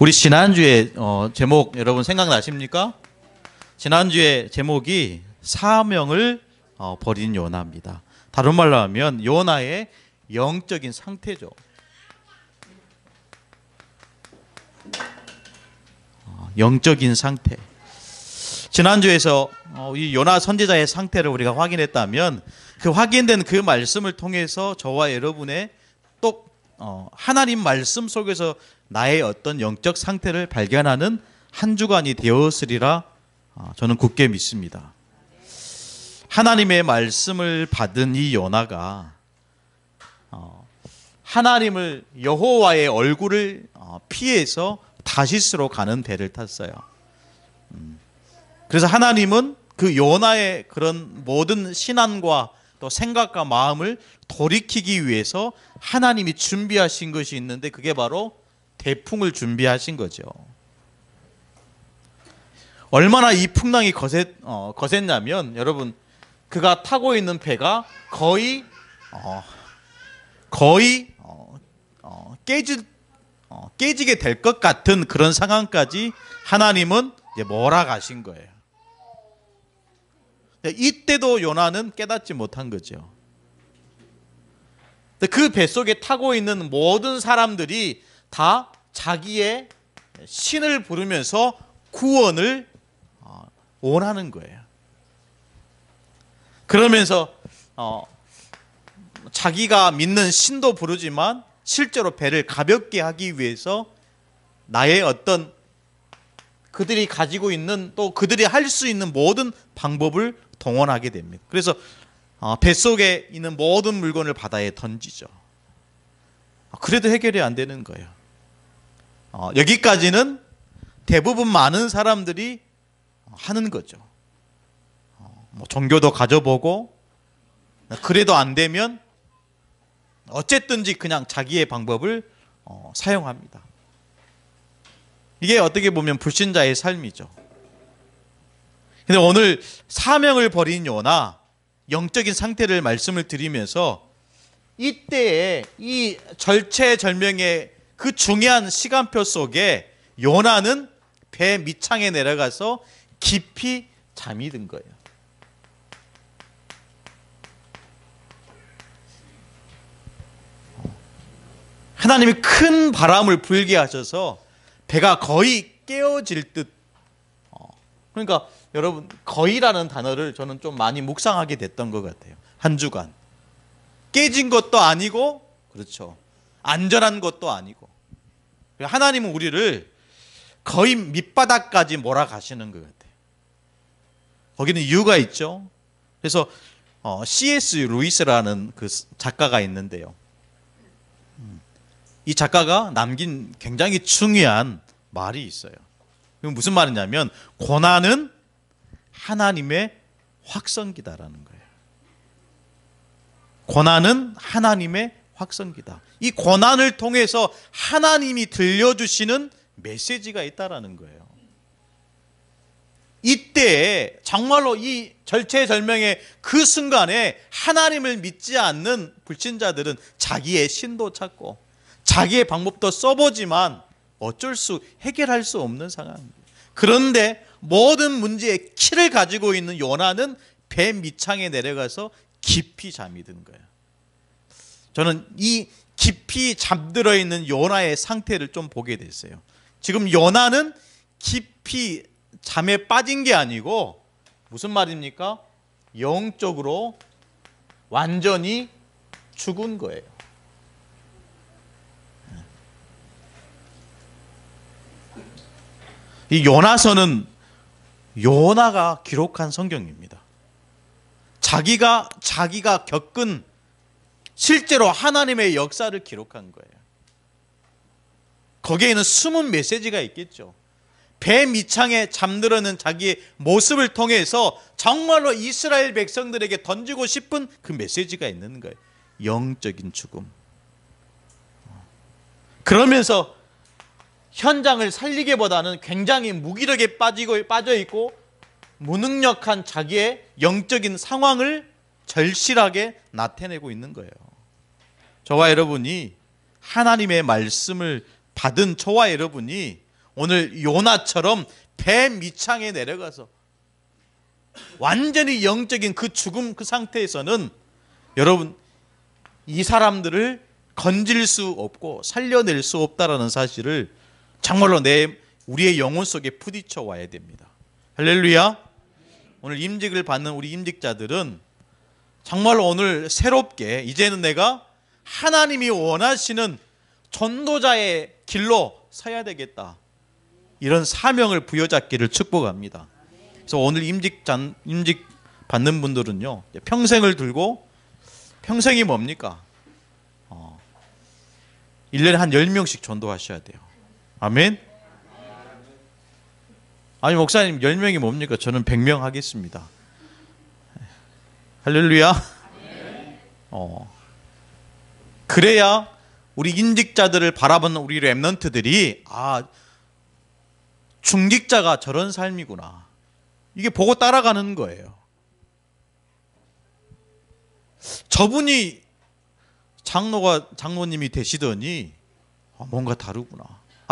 우리 지난주에 제목 여러분 생각나십니까? 지난주에 제목이 사명을 버린 요나입니다. 다른 말로 하면 요나의 영적인 상태죠. 영적인 상태. 지난주에서 이 요나 선지자의 상태를 우리가 확인했다면 그 확인된 그 말씀을 통해서 저와 여러분의 또 하나님 말씀 속에서 나의 어떤 영적 상태를 발견하는 한 주간이 되었으리라 저는 굳게 믿습니다. 하나님의 말씀을 받은 이 요나가 하나님을 여호와의 얼굴을 피해서 다시스로 가는 배를 탔어요. 그래서 하나님은 그 요나의 그런 모든 신앙과 또 생각과 마음을 돌이키기 위해서 하나님이 준비하신 것이 있는데 그게 바로 대풍을 준비하신 거죠. 얼마나 이 풍랑이 거셌냐면 여러분 그가 타고 있는 배가 거의 깨지게 될 것 같은 그런 상황까지 하나님은 이제 몰아가신 거예요. 이때도 요나는 깨닫지 못한 거죠. 그 뱃속에 타고 있는 모든 사람들이 다 자기의 신을 부르면서 구원을 원하는 거예요. 그러면서 자기가 믿는 신도 부르지만 실제로 배를 가볍게 하기 위해서 나의 어떤 그들이 가지고 있는 또 그들이 할 수 있는 모든 방법을 동원하게 됩니다. 그래서 뱃속에 있는 모든 물건을 바다에 던지죠. 그래도 해결이 안 되는 거예요. 여기까지는 대부분 많은 사람들이 하는 거죠. 종교도 가져보고 그래도 안 되면 어쨌든지 그냥 자기의 방법을 사용합니다. 이게 어떻게 보면 불신자의 삶이죠. 근데 오늘 사명을 버린 요나 영적인 상태를 말씀을 드리면서 이때에 이 절체절명의 그 중요한 시간표 속에 요나는 배 밑창에 내려가서 깊이 잠이 든 거예요. 하나님이 큰 바람을 불게 하셔서 배가 거의 깨어질 듯. 그러니까 여러분 거의라는 단어를 저는 좀 많이 묵상하게 됐던 것 같아요. 한 주간. 깨진 것도 아니고 그렇죠. 안전한 것도 아니고. 하나님은 우리를 거의 밑바닥까지 몰아가시는 것 같아요. 거기는 이유가 있죠. 그래서 C.S. 루이스라는 그 작가가 있는데요. 이 작가가 남긴 굉장히 중요한 말이 있어요. 무슨 말이냐면 고난은 하나님의 확성기다라는 거예요. 고난은 하나님의 확성기다. 이 고난을 통해서 하나님이 들려주시는 메시지가 있다라는 거예요. 이때 정말로 이 절체절명의 그 순간에 하나님을 믿지 않는 불신자들은 자기의 신도 찾고 자기의 방법도 써보지만 해결할 수 없는 상황입니다. 그런데 모든 문제의 키를 가지고 있는 요나는 배 밑창에 내려가서 깊이 잠이 든 거예요. 저는 이 깊이 잠들어 있는 요나의 상태를 좀 보게 됐어요. 지금 요나는 깊이 잠에 빠진 게 아니고 무슨 말입니까? 영적으로 완전히 죽은 거예요. 이 요나서는 요나가 기록한 성경입니다. 자기가 겪은 실제로 하나님의 역사를 기록한 거예요. 거기에는 숨은 메시지가 있겠죠. 배 밑창에 잠들어있는 자기의 모습을 통해서 정말로 이스라엘 백성들에게 던지고 싶은 그 메시지가 있는 거예요. 영적인 죽음. 그러면서 현장을 살리기보다는 굉장히 무기력에 빠져있고 무능력한 자기의 영적인 상황을 절실하게 나타내고 있는 거예요. 저와 여러분이 하나님의 말씀을 받은 저와 여러분이 오늘 요나처럼 배 밑창에 내려가서 완전히 영적인 그 죽음 그 상태에서는 여러분 이 사람들을 건질 수 없고 살려낼 수 없다라는 사실을 정말로 우리의 영혼 속에 부딪혀 와야 됩니다. 할렐루야. 오늘 임직을 받는 우리 임직자들은 정말로 오늘 새롭게 이제는 내가 하나님이 원하시는 전도자의 길로 서야 되겠다, 이런 사명을 부여잡기를 축복합니다. 그래서 오늘 임직 받는 분들은요, 평생을 들고, 평생이 뭡니까? 1년에 한 10명씩 전도하셔야 돼요. 아멘. 아니 목사님 10명이 뭡니까? 저는 100명 하겠습니다. 할렐루야. 그래야 우리 임직자들을 바라보는 우리 렘넌트들이 중직자가 저런 삶이구나, 이게 보고 따라가는 거예요. 저분이 장로님이 되시더니 뭔가 다르구나.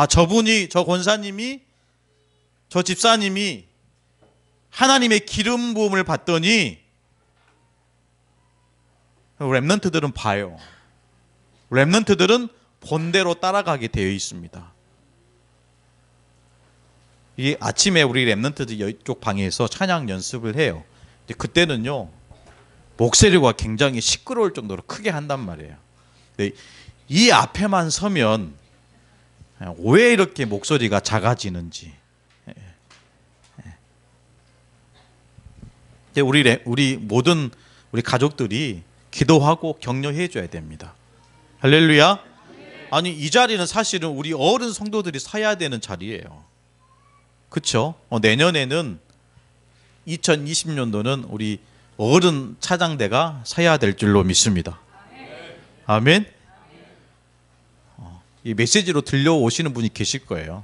저분이, 저 권사님이, 저 집사님이 하나님의 기름 부음을 받더니, 렘넌트들은 봐요. 렘넌트들은 본대로 따라가게 되어 있습니다. 이 아침에 우리 렘넌트들 이쪽 방에서 찬양 연습을 해요. 그때는요, 목소리가 굉장히 시끄러울 정도로 크게 한단 말이에요. 이 앞에만 서면 왜 이렇게 목소리가 작아지는지, 우리 모든 우리 가족들이 기도하고 격려해 줘야 됩니다. 할렐루야. 아니 이 자리는 사실은 우리 어른 성도들이 서야 되는 자리예요. 그렇죠? 내년에는 2020년도는 우리 어른 차장대가 서야 될 줄로 믿습니다. 아멘. 이 메시지로 들려오시는 분이 계실 거예요.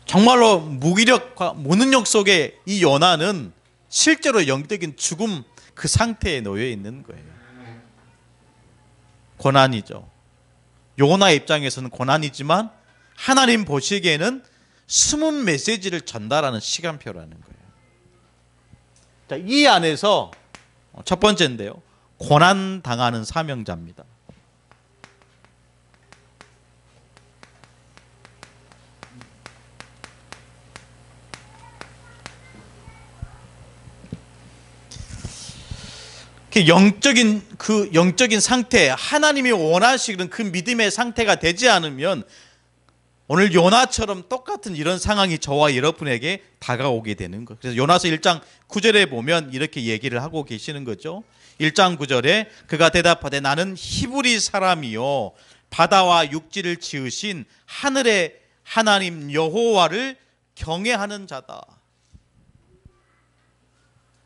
정말로 무기력과 무능력 속에 이 요나는 실제로 영적인 죽음 그 상태에 놓여 있는 거예요. 고난이죠. 요나 입장에서는 고난이지만 하나님 보시기에는 숨은 메시지를 전달하는 시간표라는 거예요. 자, 이 안에서 첫 번째인데요, 고난 당하는 사명자입니다. 영적인 상태, 하나님이 원하시는 그 믿음의 상태가 되지 않으면 오늘 요나처럼 똑같은 이런 상황이 저와 여러분에게 다가오게 되는 거예요. 그래서 요나서 1장 9절에 보면 이렇게 얘기를 하고 계시는 거죠. 1장 9절에 그가 대답하되 나는 히브리 사람이요 바다와 육지를 지으신 하늘의 하나님 여호와를 경외하는 자다.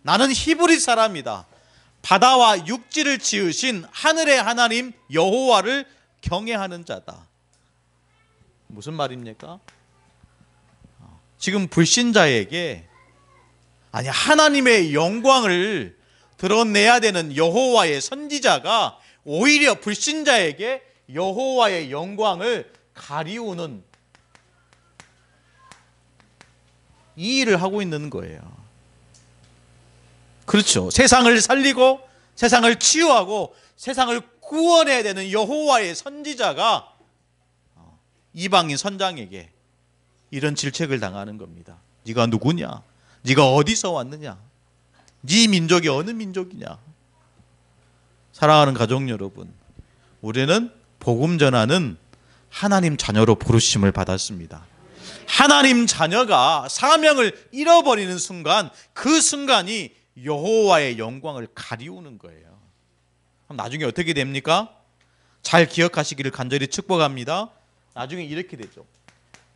나는 히브리 사람이다. 바다와 육지를 지으신 하늘의 하나님 여호와를 경외하는 자다. 무슨 말입니까? 지금 불신자에게 하나님의 영광을 드러내야 되는 여호와의 선지자가 오히려 불신자에게 여호와의 영광을 가리우는 이 일을 하고 있는 거예요. 그렇죠. 세상을 살리고 세상을 치유하고 세상을 구원해야 되는 여호와의 선지자가 이방인 선장에게 이런 질책을 당하는 겁니다. 네가 누구냐? 네가 어디서 왔느냐? 네 민족이 어느 민족이냐? 사랑하는 가족 여러분, 우리는 복음 전하는 하나님 자녀로 부르심을 받았습니다. 하나님 자녀가 사명을 잃어버리는 순간, 그 순간이 여호와의 영광을 가리우는 거예요. 그럼 나중에 어떻게 됩니까? 잘 기억하시기를 간절히 축복합니다. 나중에 이렇게 되죠.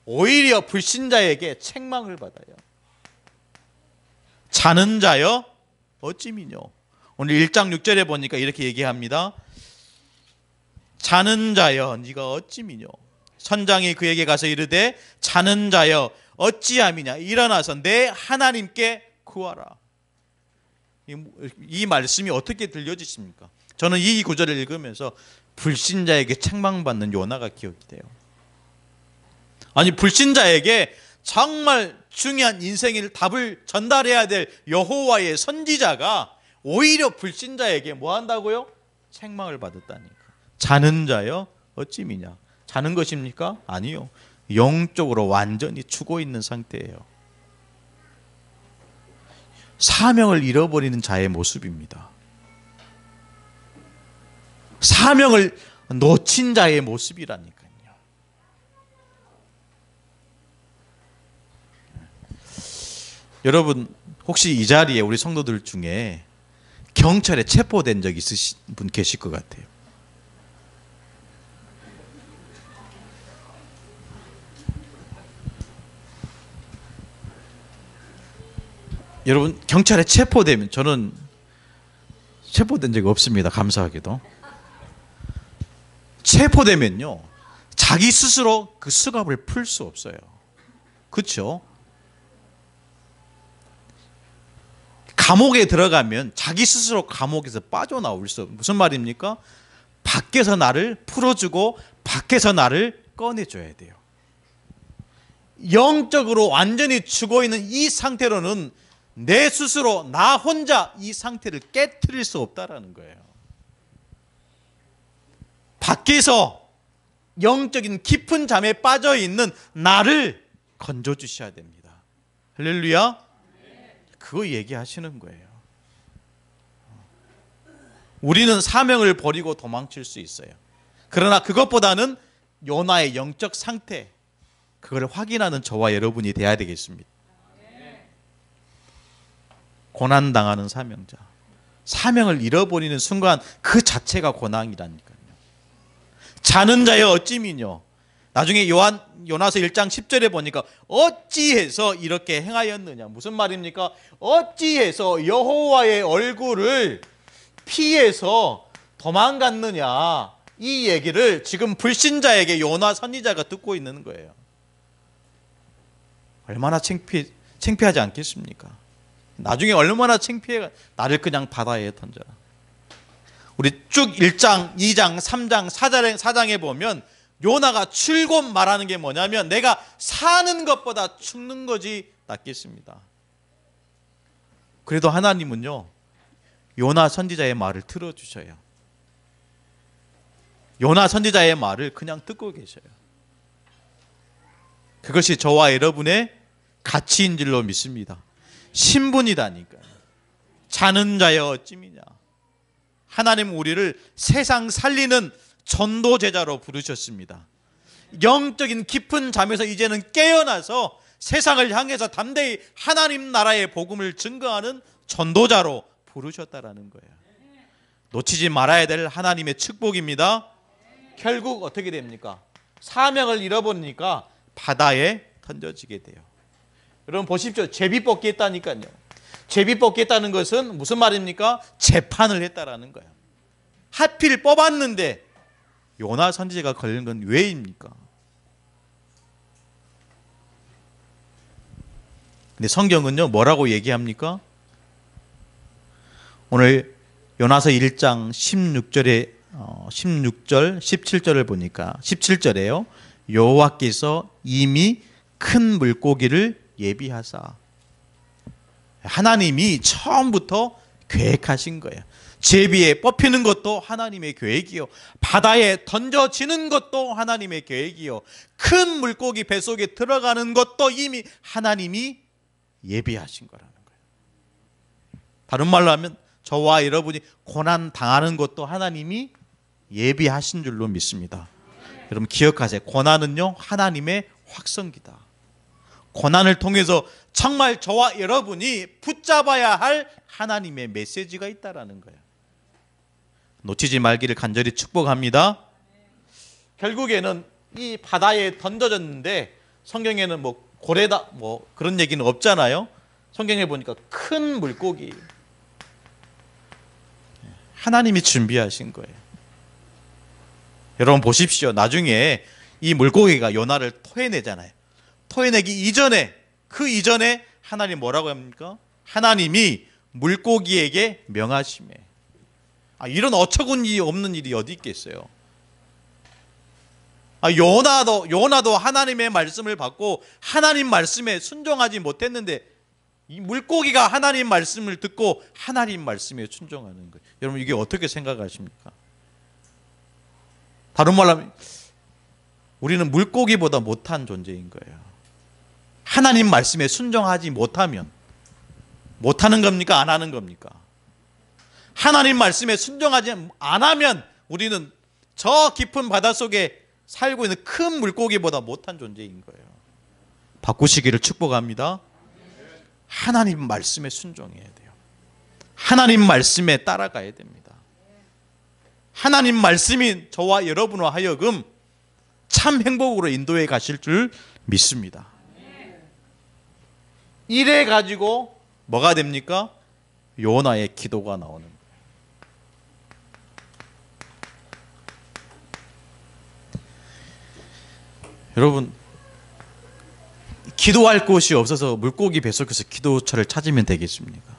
오히려 불신자에게 책망을 받아요. 자는 자여 어찌 미뇨. 오늘 1장 6절에 보니까 이렇게 얘기합니다. 자는 자여 네가 어찌 미뇨. 선장이 그에게 가서 이르되 자는 자여 어찌함이냐. 일어나서 내 하나님께 구하라. 이 말씀이 어떻게 들려지십니까? 저는 이 구절을 읽으면서 불신자에게 책망받는 요나가 기억이 돼요. 아니 불신자에게 정말 중요한 인생의 답을 전달해야 될 여호와의 선지자가 오히려 불신자에게 뭐 한다고요? 책망을 받았다니까. 자는 자여 어찌 미냐. 자는 것입니까? 아니요. 영적으로 완전히 죽어 있는 상태예요. 사명을 잃어버리는 자의 모습입니다. 사명을 놓친 자의 모습이라니까요. 여러분 혹시 이 자리에 우리 성도들 중에 경찰에 체포된 적 있으신 분 계실 것 같아요. 여러분 경찰에 체포되면, 저는 체포된 적이 없습니다. 감사하게도. 체포되면요 자기 스스로 그 수갑을 풀 수 없어요. 그렇죠? 감옥에 들어가면 자기 스스로 감옥에서 빠져나올 수 없어요. 무슨 말입니까? 밖에서 나를 풀어주고 밖에서 나를 꺼내줘야 돼요. 영적으로 완전히 죽어있는 이 상태로는 내 스스로 나 혼자 이 상태를 깨트릴 수 없다라는 거예요. 밖에서 영적인 깊은 잠에 빠져있는 나를 건져주셔야 됩니다. 할렐루야. 그거 얘기하시는 거예요. 우리는 사명을 버리고 도망칠 수 있어요. 그러나 그것보다는 요나의 영적 상태, 그걸 확인하는 저와 여러분이 돼야 되겠습니다. 고난당하는 사명자, 사명을 잃어버리는 순간 그 자체가 고난이라니까요. 자는 자여 어찌 미뇨. 나중에 요나서 1장 10절에 보니까 어찌해서 이렇게 행하였느냐. 무슨 말입니까? 어찌해서 여호와의 얼굴을 피해서 도망갔느냐. 이 얘기를 지금 불신자에게 요나 선지자가 듣고 있는 거예요. 얼마나 창피하지 않겠습니까? 나중에 얼마나 창피해. 나를 그냥 바다에 던져라. 우리 쭉 1장, 2장, 3장, 4장에 보면 요나가 출곧 말하는 게 뭐냐면 내가 사는 것보다 죽는 것이 낫겠습니다. 그래도 하나님은요 요나 선지자의 말을 들어주셔요. 요나 선지자의 말을 그냥 듣고 계셔요. 그것이 저와 여러분의 가치인 줄로 믿습니다. 신분이다니까요. 자는 자여 어찌미냐. 하나님 우리를 세상 살리는 전도 제자로 부르셨습니다. 영적인 깊은 잠에서 이제는 깨어나서 세상을 향해서 담대히 하나님 나라의 복음을 증거하는 전도자로 부르셨다라는 거예요. 놓치지 말아야 될 하나님의 축복입니다. 결국 어떻게 됩니까? 사명을 잃어버리니까 바다에 던져지게 돼요. 여러분 보십시오. 제비뽑기 했다니까요. 제비뽑기 했다는 것은 무슨 말입니까? 재판을 했다라는 거예요. 하필 뽑았는데 요나 선지자가 걸린 건 왜입니까? 근데 성경은요 뭐라고 얘기합니까? 오늘 요나서 1장 16절에 16절 17절을 보니까 17절에요. 여호와께서 이미 큰 물고기를 예비하사. 하나님이 처음부터 계획하신 거예요. 제비에 뽑히는 것도 하나님의 계획이요, 바다에 던져지는 것도 하나님의 계획이요, 큰 물고기 뱃속에 들어가는 것도 이미 하나님이 예비하신 거라는 거예요. 다른 말로 하면 저와 여러분이 고난 당하는 것도 하나님이 예비하신 줄로 믿습니다. 여러분 기억하세요. 고난은요 하나님의 확성기다. 고난을 통해서 정말 저와 여러분이 붙잡아야 할 하나님의 메시지가 있다라는 거예요. 놓치지 말기를 간절히 축복합니다. 결국에는 이 바다에 던져졌는데 성경에는 뭐 고래다 뭐 그런 얘기는 없잖아요. 성경에 보니까 큰 물고기, 하나님이 준비하신 거예요. 여러분 보십시오. 나중에 이 물고기가 요나를 토해내잖아요. 토해내기 이전에, 그 이전에 하나님 뭐라고 합니까? 하나님이 물고기에게 명하심에. 이런 어처구니 없는 일이 어디 있겠어요. 요나도 하나님의 말씀을 받고 하나님 말씀에 순종하지 못했는데 이 물고기가 하나님 말씀을 듣고 하나님 말씀에 순종하는 거예요. 여러분 이게 어떻게 생각하십니까? 다른 말로 하면 우리는 물고기보다 못한 존재인 거예요. 하나님 말씀에 순종하지 못하면 못하는 겁니까? 안 하는 겁니까? 하나님 말씀에 순종하지 안 하면 우리는 저 깊은 바닷속에 살고 있는 큰 물고기보다 못한 존재인 거예요. 바꾸시기를 축복합니다. 하나님 말씀에 순종해야 돼요. 하나님 말씀에 따라가야 됩니다. 하나님 말씀이 저와 여러분과 하여금 참 행복으로 인도해 가실 줄 믿습니다. 이래 가지고 뭐가 됩니까? 요나의 기도가 나오는 거예요. 여러분 기도할 곳이 없어서 물고기 뱃속에서 기도처를 찾으면 되겠습니까?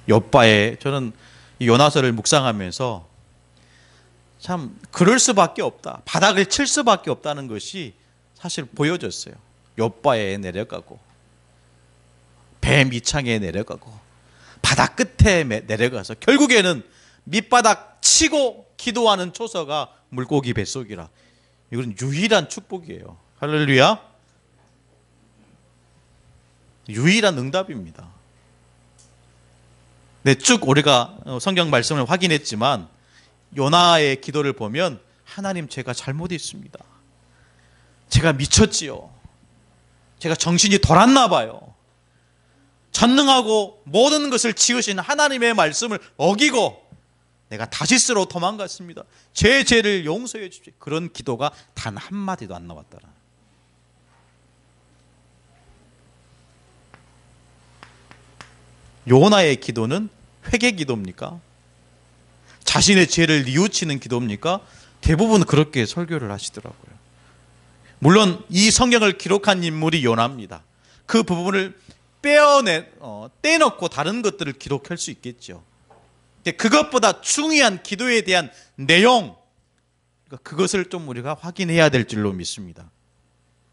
욥바에 저는 이 요나서를 묵상하면서 참 그럴 수밖에 없다. 바닥을 칠 수밖에 없다는 것이 사실 보여졌어요. 욥바에 내려가고 배 밑창에 내려가고 바닥 끝에 내려가서 결국에는 밑바닥 치고 기도하는 초서가 물고기 뱃속이라. 이건 유일한 축복이에요. 할렐루야. 유일한 응답입니다. 네, 쭉 우리가 성경 말씀을 확인했지만 요나의 기도를 보면 하나님 제가 잘못했습니다. 제가 미쳤지요. 제가 정신이 돌았나 봐요. 전능하고 모든 것을 지으신 하나님의 말씀을 어기고 내가 다시스로 도망갔습니다. 제 죄를 용서해 주십시오. 그런 기도가 단 한마디도 안 나왔더라. 요나의 기도는 회개 기도입니까? 자신의 죄를 뉘우치는 기도입니까? 대부분 그렇게 설교를 하시더라고요. 물론 이 성경을 기록한 인물이 요나입니다. 그 부분을 떼놓고 다른 것들을 기록할 수 있겠죠. 그것보다 중요한 기도에 대한 내용, 그것을 좀 우리가 확인해야 될 줄로 믿습니다.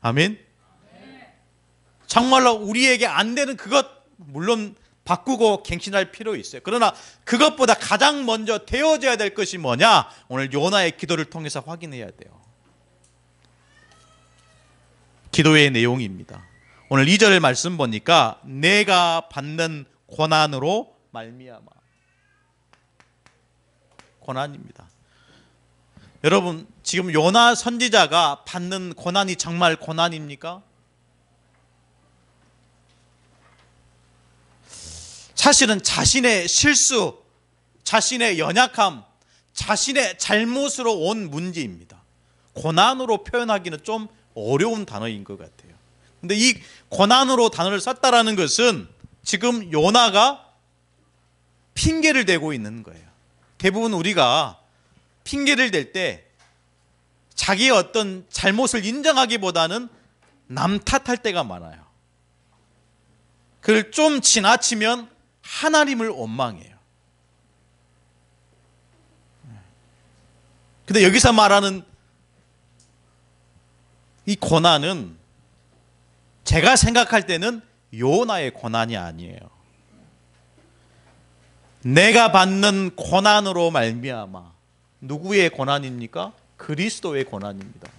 아멘. 정말로 우리에게 안 되는 그것 물론 바꾸고 갱신할 필요 있어요. 그러나 그것보다 가장 먼저 되어져야 될 것이 뭐냐? 오늘 요나의 기도를 통해서 확인해야 돼요. 기도의 내용입니다. 오늘 2절 말씀 보니까 내가 받는 고난으로 말미암아. 고난입니다. 여러분 지금 요나 선지자가 받는 고난이 정말 고난입니까? 사실은 자신의 실수, 자신의 연약함, 자신의 잘못으로 온 문제입니다. 고난으로 표현하기는 좀 어려운 단어인 것 같아요. 근데 이 고난으로 단어를 썼다라는 것은 지금 요나가 핑계를 대고 있는 거예요. 대부분 우리가 핑계를 댈 때 자기의 어떤 잘못을 인정하기보다는 남 탓할 때가 많아요. 그걸 좀 지나치면 하나님을 원망해요. 근데 여기서 말하는 이 고난은 제가 생각할 때는 요나의 고난이 아니에요. 내가 받는 고난으로 말미암아. 누구의 고난입니까? 그리스도의 고난입니다.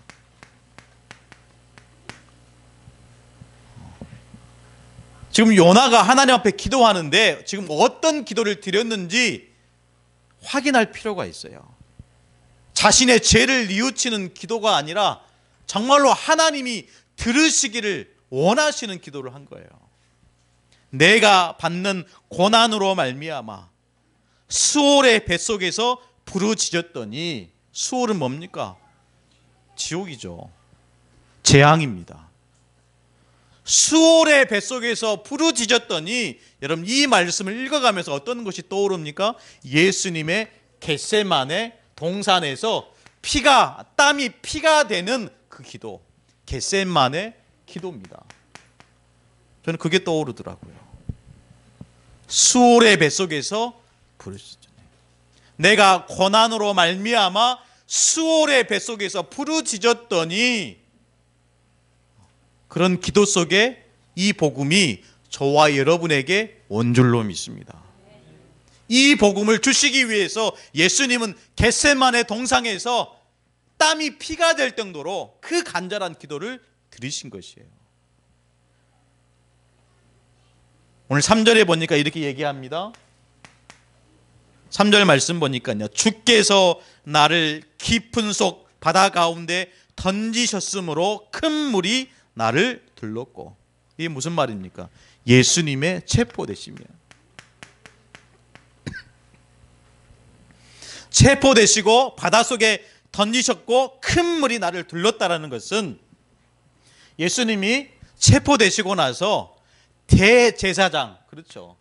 지금 요나가 하나님 앞에 기도하는데 지금 어떤 기도를 드렸는지 확인할 필요가 있어요. 자신의 죄를 뉘우치는 기도가 아니라 정말로 하나님이 들으시기를 원하시는 기도를 한 거예요. 내가 받는 고난으로 말미암아 수올의 뱃속에서 부르짖었더니, 수올은 뭡니까? 지옥이죠. 재앙입니다. 수올의 뱃속에서 부르짖었더니, 여러분 이 말씀을 읽어가면서 어떤 것이 떠오릅니까? 예수님의 겟세마네 동산에서 땀이 피가 되는 그 기도, 겟세마네 기도입니다. 저는 그게 떠오르더라고요. 수올의 뱃속에서 부르짖었더니 내가 고난으로 말미암아 수월의 뱃속에서 부르짖었더니 그런 기도 속에 이 복음이 저와 여러분에게 온 줄로 믿습니다. 이 복음을 주시기 위해서 예수님은 겟세마네 동상에서 땀이 피가 될 정도로 그 간절한 기도를 드리신 것이에요. 오늘 3절에 보니까 이렇게 얘기합니다. 3절 말씀 보니까요, 주께서 나를 깊은 속 바다 가운데 던지셨으므로 큰 물이 나를 들렀고. 이게 무슨 말입니까? 예수님의 체포되시며 체포되시고 바닷속에 던지셨고 큰 물이 나를 들렀다라는 것은 예수님이 체포되시고 나서 대제사장, 그렇죠,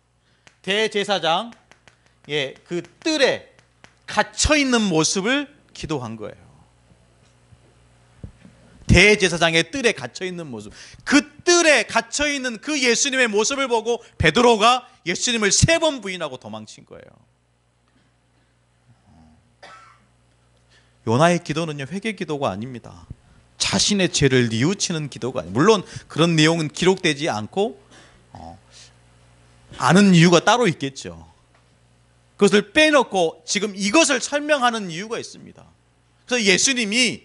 대제사장 그 뜰에 갇혀 있는 모습을 기도한 거예요. 대제사장의 뜰에 갇혀 있는 모습, 그 뜰에 갇혀 있는 그 예수님의 모습을 보고 베드로가 예수님을 3번 부인하고 도망친 거예요. 요나의 기도는요, 회개 기도가 아닙니다. 자신의 죄를 뉘우치는 기도가 아니에요. 물론 그런 내용은 기록되지 않고 아는 이유가 따로 있겠죠. 그것을 빼놓고 지금 이것을 설명하는 이유가 있습니다. 그래서 예수님이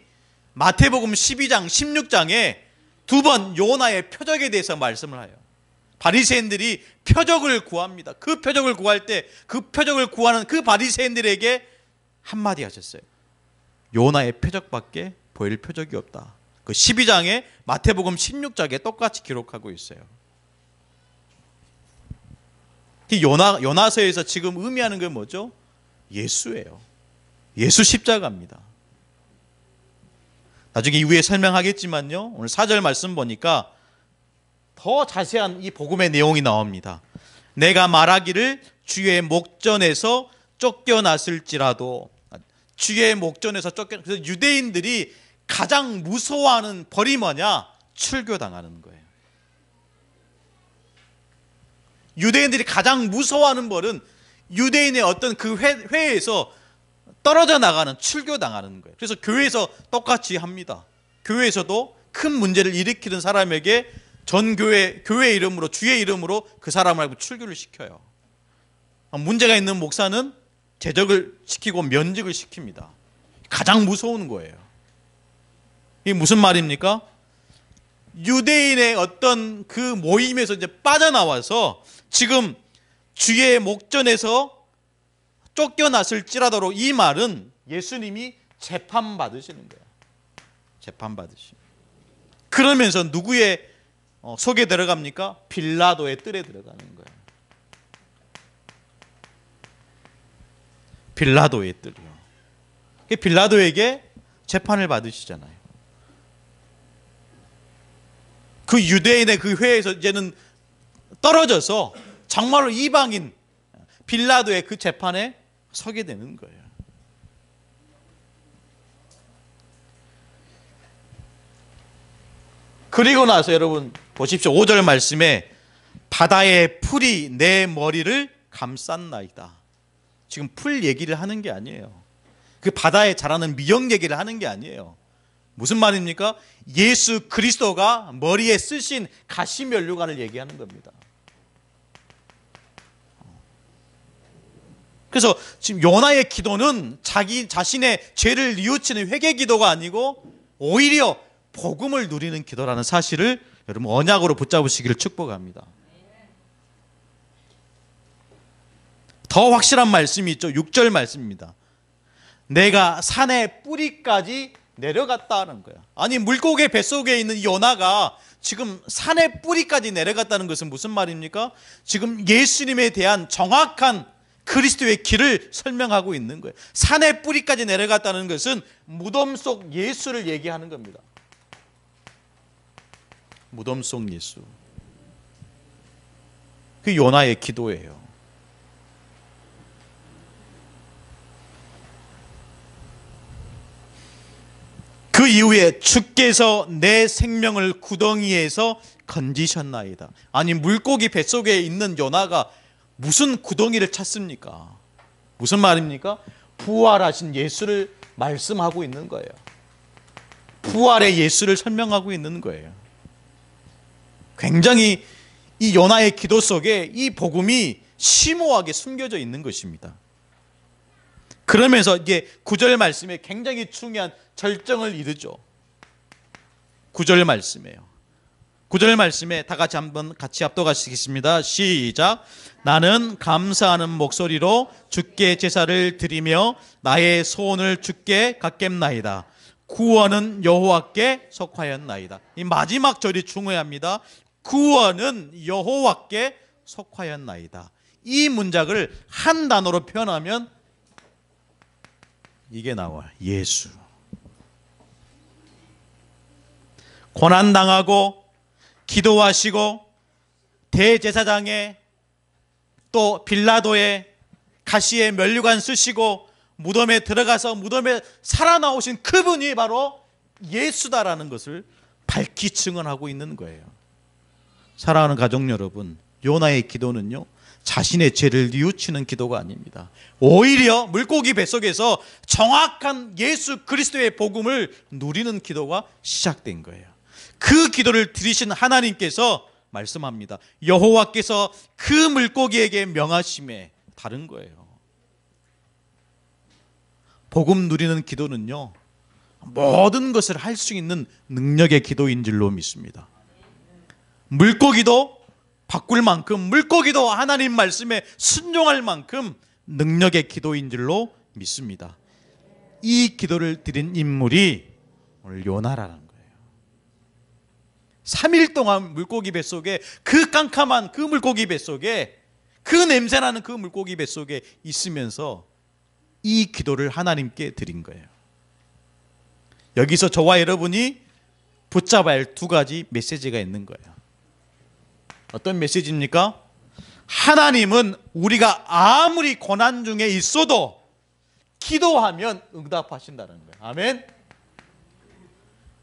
마태복음 12장 16장에 2번 요나의 표적에 대해서 말씀을 해요. 바리새인들이 표적을 구합니다. 그 표적을 구할 때 그 표적을 구하는 그 바리새인들에게 한마디 하셨어요. 요나의 표적밖에 보일 표적이 없다. 그 12장에 마태복음 16장에 똑같이 기록하고 있어요. 요나서에서 지금 의미하는 게 뭐죠? 예수예요. 예수 십자가입니다. 나중에 이후에 설명하겠지만요, 오늘 4절 말씀 보니까 더 자세한 이 복음의 내용이 나옵니다. 내가 말하기를 주의 목전에서 쫓겨났을지라도, 주의 목전에서 그래서 유대인들이 가장 무서워하는 벌이 뭐냐? 출교당하는 거예요. 유대인들이 가장 무서워하는 벌은 유대인의 어떤 그 회에서 떨어져 나가는, 출교당하는 거예요. 그래서 교회에서 똑같이 합니다. 교회에서도 큰 문제를 일으키는 사람에게 전 교회 이름으로, 주의 이름으로 그 사람을 알고 출교를 시켜요. 문제가 있는 목사는 제적을 시키고 면직을 시킵니다. 가장 무서운 거예요. 이게 무슨 말입니까? 유대인의 어떤 그 모임에서 이제 빠져나와서 지금 주의 목전에서 쫓겨났을지라도, 이 말은 예수님이 재판받으시는 거예요. 재판받으시는. 그러면서 누구의 속에 들어갑니까? 빌라도의 뜰에 들어가는 거예요. 빌라도의 뜰이요. 빌라도에게 재판을 받으시잖아요. 그 유대인의 그 회에서 이제는 떨어져서 정말로 이방인 빌라도의 그 재판에 서게 되는 거예요. 그리고 나서 여러분 보십시오. 5절 말씀에 바다의 풀이 내 머리를 감쌌나이다. 지금 풀 얘기를 하는 게 아니에요. 그 바다에 자라는 미역 얘기를 하는 게 아니에요. 무슨 말입니까? 예수 그리스도가 머리에 쓰신 가시면류관을 얘기하는 겁니다. 그래서 지금 요나의 기도는 자기 자신의 죄를 뉘우치는 회개 기도가 아니고 오히려 복음을 누리는 기도라는 사실을 여러분 언약으로 붙잡으시기를 축복합니다. 더 확실한 말씀이 있죠. 6절 말씀입니다. 내가 산의 뿌리까지 내려갔다는 거야. 아니, 물고기 뱃속에 있는 요나가 지금 산의 뿌리까지 내려갔다는 것은 무슨 말입니까? 지금 예수님에 대한 정확한 그리스도의 길을 설명하고 있는 거예요. 산의 뿌리까지 내려갔다는 것은 무덤 속 예수를 얘기하는 겁니다. 무덤 속 예수. 그 요나의 기도예요. 그 이후에 주께서 내 생명을 구덩이에서 건지셨나이다. 아니, 물고기 뱃속에 있는 요나가 무슨 구덩이를 찾습니까? 무슨 말입니까? 부활하신 예수를 말씀하고 있는 거예요. 부활의 예수를 설명하고 있는 거예요. 굉장히 이 요나의 기도 속에 이 복음이 심오하게 숨겨져 있는 것입니다. 그러면서 이게 9절 말씀에 굉장히 중요한 절정을 이루죠. 9절 말씀이에요. 9절 말씀에 다 같이 한번 같이 합독하시겠습니다. 시작. 나는 감사하는 목소리로 주께 제사를 드리며 나의 소원을 주께 갖겠나이다. 구원은 여호와께 속하였나이다. 이 마지막 절이 중요합니다. 구원은 여호와께 속하였나이다. 이 문장을 한 단어로 표현하면 이게 나와요. 예수. 고난당하고 기도하시고 대제사장에 또 빌라도에 가시에 면류관 쓰시고 무덤에 들어가서 무덤에 살아나오신 그분이 바로 예수다라는 것을 밝히 증언하고 있는 거예요. 사랑하는 가족 여러분, 요나의 기도는요, 자신의 죄를 뉘우치는 기도가 아닙니다. 오히려 물고기 뱃속에서 정확한 예수 그리스도의 복음을 누리는 기도가 시작된 거예요. 그 기도를 들으신 하나님께서 말씀합니다. 여호와께서 그 물고기에게 명하심에 다른 거예요. 복음 누리는 기도는요, 모든 것을 할 수 있는 능력의 기도인 줄로 믿습니다. 물고기도 바꿀 만큼, 물고기도 하나님 말씀에 순종할 만큼 능력의 기도인 줄로 믿습니다. 이 기도를 드린 인물이 오늘 요나라는 거예요. 3일 동안 물고기 뱃속에, 그 깜깜한 그 물고기 뱃속에, 그 냄새나는 그 물고기 뱃속에 있으면서 이 기도를 하나님께 드린 거예요. 여기서 저와 여러분이 붙잡아야 할 두 가지 메시지가 있는 거예요. 어떤 메시지입니까? 하나님은 우리가 아무리 고난 중에 있어도 기도하면 응답하신다는 거예요. 아멘.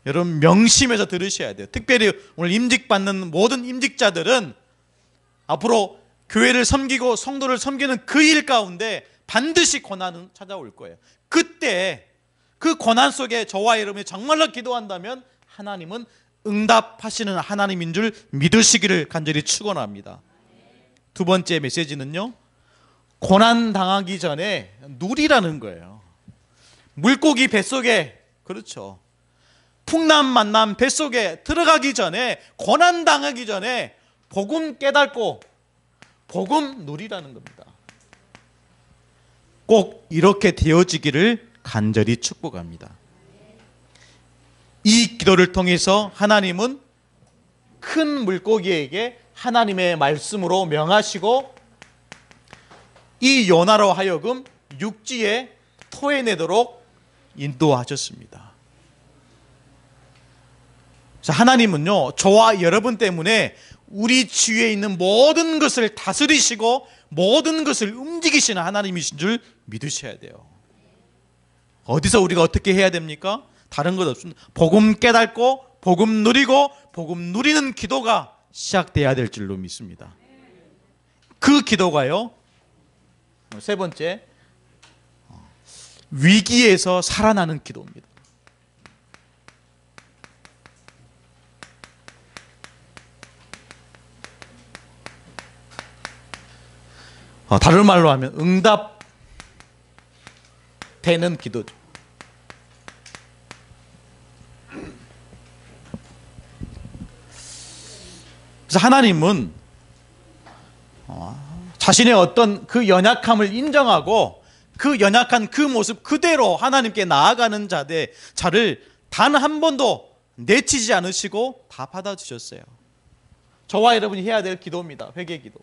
여러분 명심해서 들으셔야 돼요. 특별히 오늘 임직받는 모든 임직자들은 앞으로 교회를 섬기고 성도를 섬기는 그 일 가운데 반드시 고난은 찾아올 거예요. 그때 그 고난 속에 저와 여러분이 정말로 기도한다면 하나님은 응답하시는 하나님인 줄 믿으시기를 간절히 축원합니다. 두 번째 메시지는요, 고난 당하기 전에 누리라는 거예요. 물고기 뱃속에, 그렇죠, 풍남 만남 뱃속에 들어가기 전에, 고난 당하기 전에 복음 깨닫고 복음 누리라는 겁니다. 꼭 이렇게 되어지기를 간절히 축복합니다. 이 기도를 통해서 하나님은 큰 물고기에게 하나님의 말씀으로 명하시고 이 요나로 하여금 육지에 토해내도록 인도하셨습니다. 그래서 하나님은요, 저와 여러분 때문에 우리 주위에 있는 모든 것을 다스리시고 모든 것을 움직이시는 하나님이신 줄 믿으셔야 돼요. 어디서 우리가 어떻게 해야 됩니까? 다른 것 없습니다. 복음 깨닫고 복음 누리고 복음 누리는 기도가 시작돼야 될 줄로 믿습니다. 그 기도가요, 세 번째, 위기에서 살아나는 기도입니다. 다른 말로 하면 응답되는 기도죠. 그래서 하나님은 자신의 어떤 그 연약함을 인정하고 그 연약한 그 모습 그대로 하나님께 나아가는 자를 단 한 번도 내치지 않으시고 다 받아주셨어요. 저와 여러분이 해야 될 기도입니다. 회개 기도.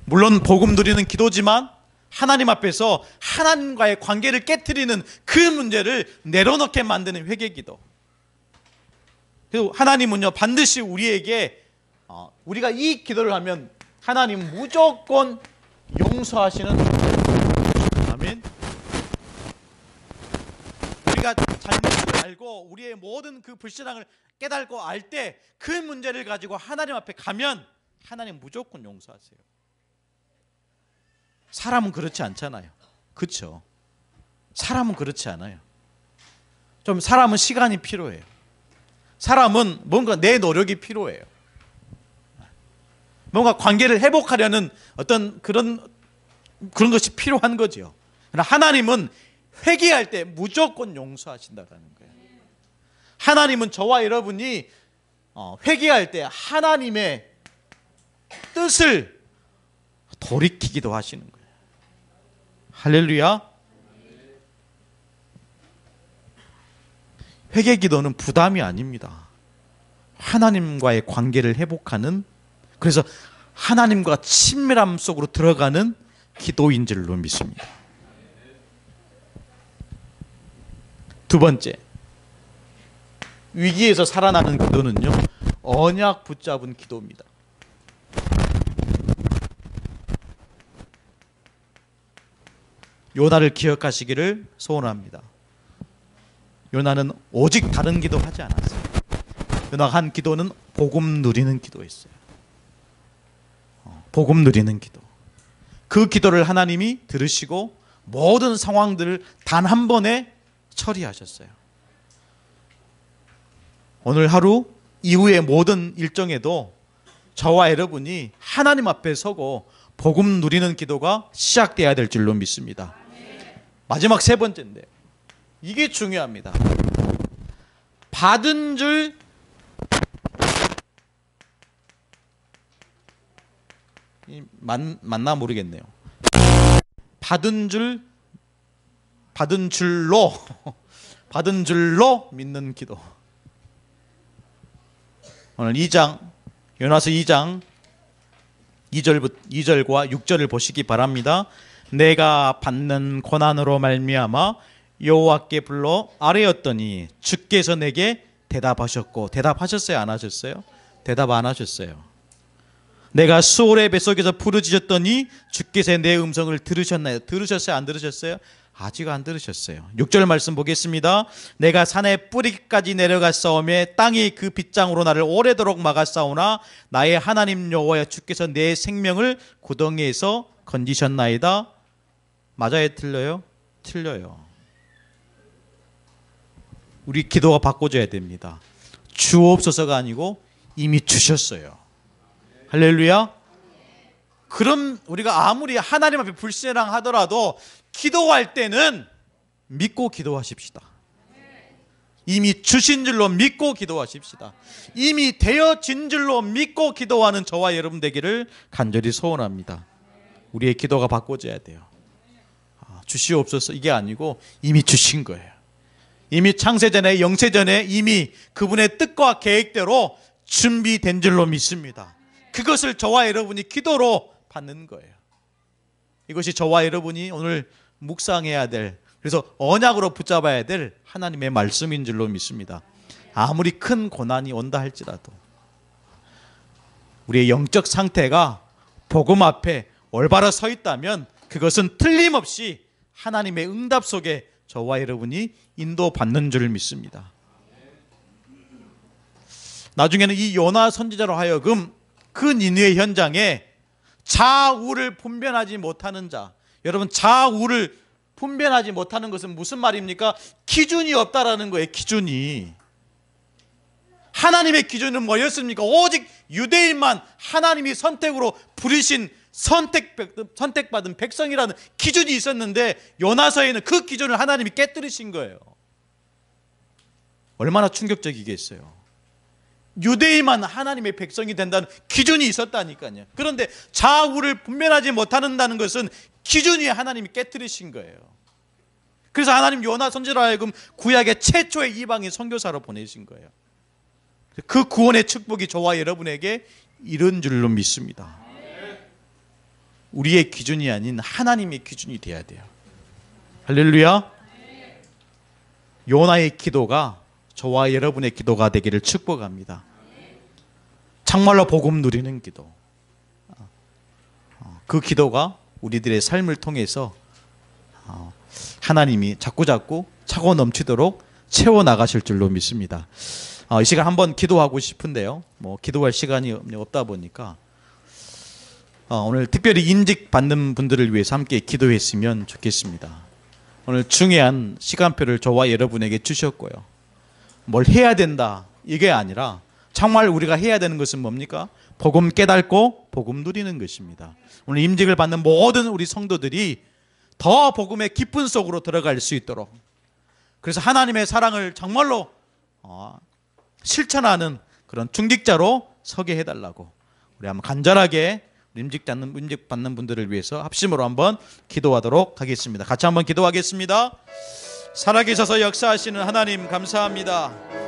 물론 복음 누리는 기도지만 하나님 앞에서 하나님과의 관계를 깨트리는 그 문제를 내려놓게 만드는 회개 기도. 그리고 하나님은요, 반드시 우리에게 우리가 이 기도를 하면 하나님 무조건 용서하시는, 아멘. 우리가 잘못을 알고 우리의 모든 그 불신앙을 깨닫고 알 때 그 문제를 가지고 하나님 앞에 가면 하나님 무조건 용서하세요. 사람은 그렇지 않잖아요. 그렇죠? 사람은 그렇지 않아요. 좀 사람은 시간이 필요해요. 사람은 뭔가 내 노력이 필요해요. 뭔가 관계를 회복하려는 어떤 그런 것이 필요한 거죠. 그러나 하나님은 회개할 때 무조건 용서하신다는 거예요. 하나님은 저와 여러분이 회개할 때 하나님의 뜻을 돌이키기도 하시는 거예요. 할렐루야. 회개 기도는 부담이 아닙니다. 하나님과의 관계를 회복하는, 그래서 하나님과 친밀함 속으로 들어가는 기도인 줄로 믿습니다. 두 번째, 위기에서 살아나는 기도는요, 언약 붙잡은 기도입니다. 요나를 기억하시기를 소원합니다. 요나는 오직 다른 기도 하지 않았어요. 요나가 한 기도는 복음 누리는 기도였어요. 복음 누리는 기도. 그 기도를 하나님이 들으시고 모든 상황들을 단 한 번에 처리하셨어요. 오늘 하루 이후의 모든 일정에도 저와 여러분이 하나님 앞에 서고 복음 누리는 기도가 시작돼야 될 줄로 믿습니다. 마지막 세 번째인데요. 이게 중요합니다. 받은 줄 맞나 모르겠네요. 받은 줄로 믿는 기도. 오늘 2장 요나서 2장 2절과 6절을 보시기 바랍니다. 내가 받는 고난으로 말미암아 여호와께 불러 아뢰었더니 주께서 내게 대답하셨고, 대답하셨어요? 안 하셨어요? 대답 안 하셨어요. 내가 수월의 뱃속에서 부르짖었더니 주께서 내 음성을 들으셨나요? 들으셨어요? 안 들으셨어요? 아직 안 들으셨어요. 6절 말씀 보겠습니다. 내가 산의 뿌리까지 내려갔사오매 땅이 그 빗장으로 나를 오래도록 막았사오나 나의 하나님 여호와여 주께서 내 생명을 구덩이에서 건지셨나이다. 맞아요? 틀려요? 틀려요. 우리 기도가 바꿔져야 됩니다. 주옵소서가 아니고 이미 주셨어요. 할렐루야. 그럼 우리가 아무리 하나님 앞에 불신앙 하더라도 기도할 때는 믿고 기도하십시다. 이미 주신 줄로 믿고 기도하십시다. 이미 되어진 줄로 믿고 기도하는 저와 여러분 되기를 간절히 소원합니다. 우리의 기도가 바꿔져야 돼요. 주시옵소서 이게 아니고 이미 주신 거예요. 이미 창세전에 영세전에 이미 그분의 뜻과 계획대로 준비된 줄로 믿습니다. 그것을 저와 여러분이 기도로 받는 거예요. 이것이 저와 여러분이 오늘 묵상해야 될, 그래서 언약으로 붙잡아야 될 하나님의 말씀인 줄로 믿습니다. 아무리 큰 고난이 온다 할지라도 우리의 영적 상태가 복음 앞에 올바로 서 있다면 그것은 틀림없이 하나님의 응답 속에 저와 여러분이 인도받는 줄 믿습니다. 나중에는 이 요나 선지자로 하여금 그 니느웨 현장에 좌우를 분별하지 못하는 자, 여러분 좌우를 분별하지 못하는 것은 무슨 말입니까? 기준이 없다라는 거예요. 기준이. 하나님의 기준은 뭐였습니까? 오직 유대인만 하나님이 선택으로 부르신 선택받은 백성이라는 기준이 있었는데 요나서에는 그 기준을 하나님이 깨뜨리신 거예요. 얼마나 충격적이겠어요. 유대인만 하나님의 백성이 된다는 기준이 있었다니까요. 그런데 좌우를 분별하지 못한다는 것은 기준이 하나님이 깨뜨리신 거예요. 그래서 하나님 요나 선지자로 하여금 구약의 최초의 이방인 선교사로 보내신 거예요. 그 구원의 축복이 저와 여러분에게 이런 줄로 믿습니다. 우리의 기준이 아닌 하나님의 기준이 돼야 돼요. 할렐루야. 요나의 기도가 저와 여러분의 기도가 되기를 축복합니다. 정말로 복음 누리는 기도, 그 기도가 우리들의 삶을 통해서 하나님이 자꾸자꾸 차고 넘치도록 채워나가실 줄로 믿습니다. 이 시간 한번 기도하고 싶은데요, 기도할 시간이 없다 보니까 오늘 특별히 임직 받는 분들을 위해서 함께 기도했으면 좋겠습니다. 오늘 중요한 시간표를 저와 여러분에게 주셨고요. 뭘 해야 된다 이게 아니라 정말 우리가 해야 되는 것은 뭡니까? 복음 깨닫고 복음 누리는 것입니다. 오늘 임직을 받는 모든 우리 성도들이 더 복음의 깊은 속으로 들어갈 수 있도록, 그래서 하나님의 사랑을 정말로 실천하는 그런 중직자로 서게 해달라고 우리 한번 간절하게 임직 받는 분들을 위해서 합심으로 한번 기도하도록 하겠습니다. 같이 한번 기도하겠습니다. 살아계셔서 역사하시는 하나님 감사합니다.